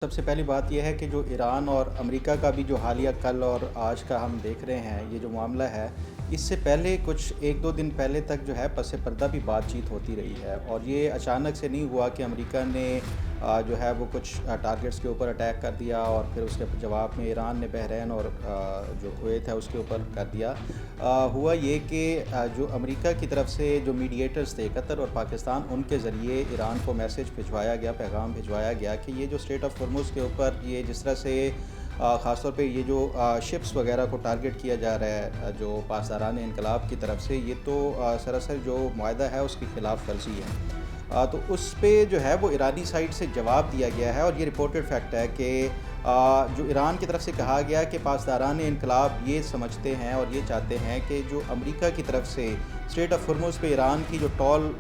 سب سے پہلی بات یہ ہے کہ جو ایران اور امریکہ کا بھی جو حالیہ کل اور آج کا ہم دیکھ رہے ہیں، یہ جو معاملہ ہے، اس سے پہلے کچھ ایک دو دن پہلے تک جو ہے پس پردہ بھی بات چیت ہوتی رہی ہے، اور یہ اچانک سے نہیں ہوا کہ امریکہ نے جو ہے وہ کچھ ٹارگٹس کے اوپر اٹیک کر دیا، اور پھر اس کے جواب میں ایران نے بحرین اور جو کویت ہے اس کے اوپر کر دیا۔ ہوا یہ کہ جو امریکہ کی طرف سے جو میڈیٹرز تھے، قطر اور پاکستان، ان کے ذریعے ایران کو میسج بھجوایا گیا، پیغام بھجوایا گیا کہ یہ جو اسٹریٹ آف ہرمز کے اوپر یہ جس طرح سے خاص طور پہ یہ جو شپس وغیرہ کو ٹارگٹ کیا جا رہا ہے جو پاسداران انقلاب کی طرف سے، یہ تو سراسر جو معاہدہ ہے اس کی خلاف ورزی ہے۔ تو اس پہ جو ہے وہ ایرانی سائڈ سے جواب دیا گیا ہے، اور یہ رپورٹڈ فیکٹ ہے کہ جو ایران کی طرف سے کہا گیا کہ پاسداران انقلاب یہ سمجھتے ہیں اور یہ چاہتے ہیں کہ جو امریکہ کی طرف سے اسٹریٹ آف ہرمز پہ ایران کی جو ٹول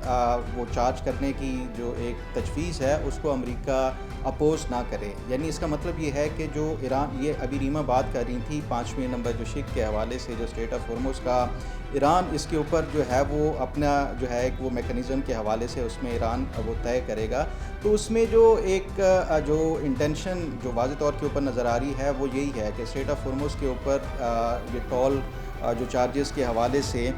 وہ چارج کرنے کی جو ایک تجویز ہے، اس کو امریکہ اپوز نہ کرے۔ یعنی اس کا مطلب یہ ہے کہ جو ایران، یہ ابھی ریما بات کر رہی تھی 5ویں نمبر جو شک کے حوالے سے، جو اسٹریٹ آف ہرمز کا ایران اس کے اوپر جو ہے وہ اپنا جو ہے ایک وہ میکنزم کے حوالے سے اس میں ایران وہ طے کرے گا، تو اس میں جو ایک جو انٹینشن جو واضح طور کے اوپر نظر آ رہی ہے وہ یہی ہے کہ اسٹریٹ آف ہرمز کے اوپر یہ ٹول جو چارجز کے حوالے سے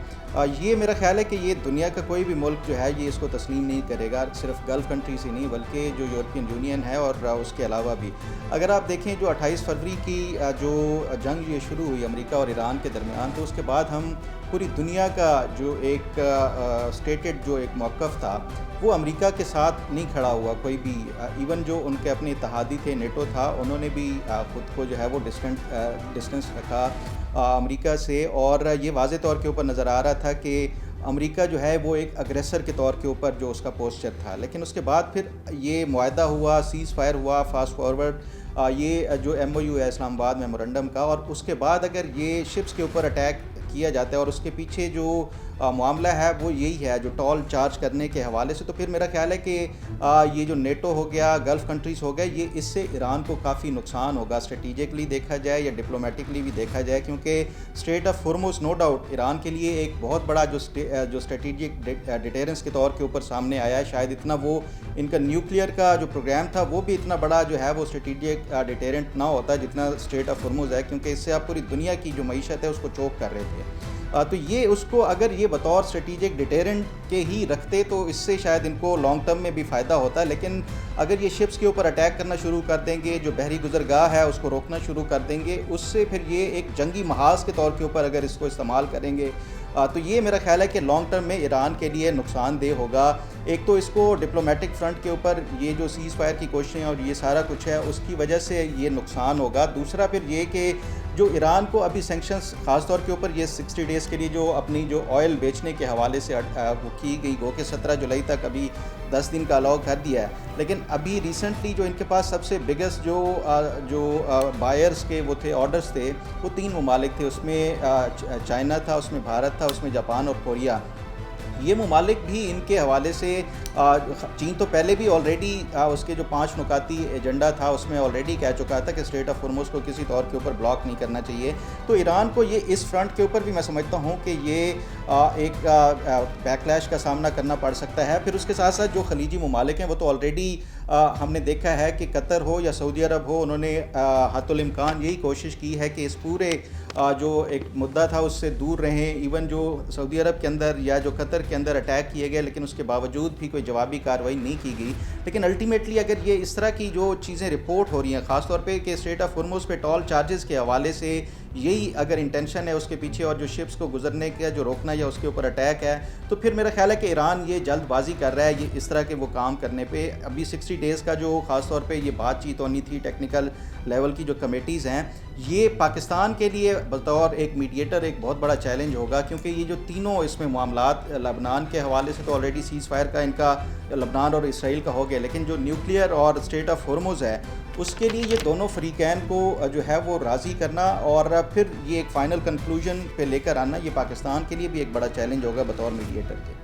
یہ میرا خیال ہے کہ یہ دنیا کا کوئی بھی ملک جو ہے یہ اس کو تسلیم نہیں کرے گا، صرف گلف کنٹریز ہی نہیں بلکہ جو یورپین یونین ہے اور اس کے علاوہ بھی۔ اگر آپ دیکھیں جو 28 فروری کی جو جنگ یہ شروع ہوئی امریکہ اور ایران کے درمیان، تو اس کے بعد ہم پوری دنیا کا جو ایک اسٹیٹڈ جو ایک موقف تھا وہ امریکہ کے ساتھ نہیں کھڑا ہوا کوئی بھی، ایون جو ان کے اپنے اتحادی تھے، نیٹو تھا، انہوں نے بھی خود کو جو ہے وہ ڈسٹنس رکھا امریکہ سے، اور یہ واضح طور کے اوپر نظر آ رہا تھا کہ امریکہ جو ہے وہ ایک اگریسر کے طور کے اوپر جو اس کا پوسچر تھا۔ لیکن اس کے بعد پھر یہ معاہدہ ہوا، سیز فائر ہوا، فاسٹ فارورڈ یہ جو ایم او یو ہے اسلام آباد میمورنڈم کا، اور اس کے بعد اگر یہ شپس کے اوپر اٹیک کیا جاتا ہے اور اس کے پیچھے جو معاملہ ہے وہ یہی ہے جو ٹول چارج کرنے کے حوالے سے، تو پھر میرا خیال ہے کہ یہ جو نیٹو ہو گیا، گلف کنٹریز ہو گئے، یہ اس سے ایران کو کافی نقصان ہوگا، اسٹریٹجکلی دیکھا جائے یا ڈپلومیٹکلی بھی دیکھا جائے، کیونکہ strait of Hormuz no doubt Iran کے لیے ایک بہت بڑا جو اسٹریٹجک ڈیٹیرنس کے طور کے اوپر سامنے آیا ہے۔ شاید اتنا وہ ان کا نیوکلیئر کا جو پروگرام تھا وہ بھی اتنا بڑا جو ہے وہ اسٹریٹجک ڈیٹیرنٹ نہ ہوتا جتنا اسٹریٹ آف ہرمز ہے، کیونکہ اس سے آپ پوری دنیا کی جو معیشت ہے اس کو چوک کر رہے تھے۔ تو یہ اس کو اگر یہ بطور اسٹریٹجک ڈیٹیرنٹ کے ہی رکھتے تو اس سے شاید ان کو لانگ ٹرم میں بھی فائدہ ہوتا، لیکن اگر یہ شپس کے اوپر اٹیک کرنا شروع کر دیں گے، جو بحری گزرگاہ ہے اس کو روکنا شروع کر دیں گے، اس سے پھر یہ ایک جنگی محاذ کے طور کے اوپر اگر اس کو استعمال کریں گے، تو یہ میرا خیال ہے کہ لانگ ٹرم میں ایران کے لیے نقصان دہ ہوگا۔ ایک تو اس کو ڈپلومیٹک فرنٹ کے اوپر یہ جو سیز فائر کی کوششیں اور یہ سارا کچھ ہے اس کی وجہ سے یہ نقصان ہوگا۔ دوسرا پھر یہ کہ جو ایران کو ابھی سینکشنز خاص طور کے اوپر یہ 60 ڈیز کے لیے جو اپنی جو آئل بیچنے کے حوالے سے وہ کی گئی، گو کہ 17 جولائی تک ابھی 10 دن کا الاؤ کر دیا ہے، لیکن ابھی ریسنٹلی جو ان کے پاس سب سے بگیسٹ جو بائرز کے وہ تھے، آرڈرز تھے، وہ 3 ممالک تھے، اس میں چائنا تھا، اس میں بھارت تھا، اس میں جاپان اور کوریا۔ یہ ممالک بھی ان کے حوالے سے چین تو پہلے بھی آلریڈی اس کے جو 5 نکاتی ایجنڈا تھا اس میں آلریڈی کہہ چکا تھا کہ اسٹریٹ آف ہرمز کو کسی طور کے اوپر بلاک نہیں کرنا چاہیے، تو ایران کو یہ اس فرنٹ کے اوپر بھی میں سمجھتا ہوں کہ یہ ایک بیک لیش کا سامنا کرنا پڑ سکتا ہے۔ پھر اس کے ساتھ ساتھ جو خلیجی ممالک ہیں وہ تو آلریڈی ہم نے دیکھا ہے کہ قطر ہو یا سعودی عرب ہو، انہوں نے حتی الامکان یہی کوشش کی ہے کہ اس پورے جو ایک مدعا تھا اس سے دور رہیں۔ ایون جو سعودی عرب کے اندر یا جو قطر کے اندر اٹیک کیے گئے، لیکن اس کے باوجود بھی کوئی جوابی کارروائی نہیں کی گئی، لیکن الٹیمیٹلی اگر یہ اس طرح کی جو چیزیں رپورٹ ہو رہی ہیں، خاص طور پہ کہ اسٹریٹ آف ہرمز پہ ٹول چارجز کے حوالے سے یہی اگر انٹینشن ہے اس کے پیچھے، اور جو شپس کو گزرنے کا جو روکنا یا اس کے اوپر اٹیک ہے، تو پھر میرا خیال ہے کہ ایران یہ جلد بازی کر رہا ہے یہ اس طرح کے وہ کام کرنے پہ۔ ابھی 60 ڈیز کا جو خاص طور پہ یہ بات چیت ہونی تھی، ٹیکنیکل لیول کی جو کمیٹیز ہیں، یہ پاکستان کے لیے بطور ایک میڈیٹر ایک بہت بڑا چیلنج ہوگا، کیونکہ یہ جو تینوں اس میں معاملات لبنان کے حوالے سے تو آلریڈی سیز فائر کا ان کا لبنان اور اسرائیل کا ہو گیا، لیکن جو نیوکلیئر اور اسٹریٹ آف ہرمز ہے اس کے لیے یہ دونوں فریقین کو جو ہے وہ راضی کرنا اور پھر یہ ایک فائنل کنکلوژن پہ لے کر آنا، یہ پاکستان کے لیے بھی ایک بڑا چیلنج ہوگا بطور میڈیٹر کے۔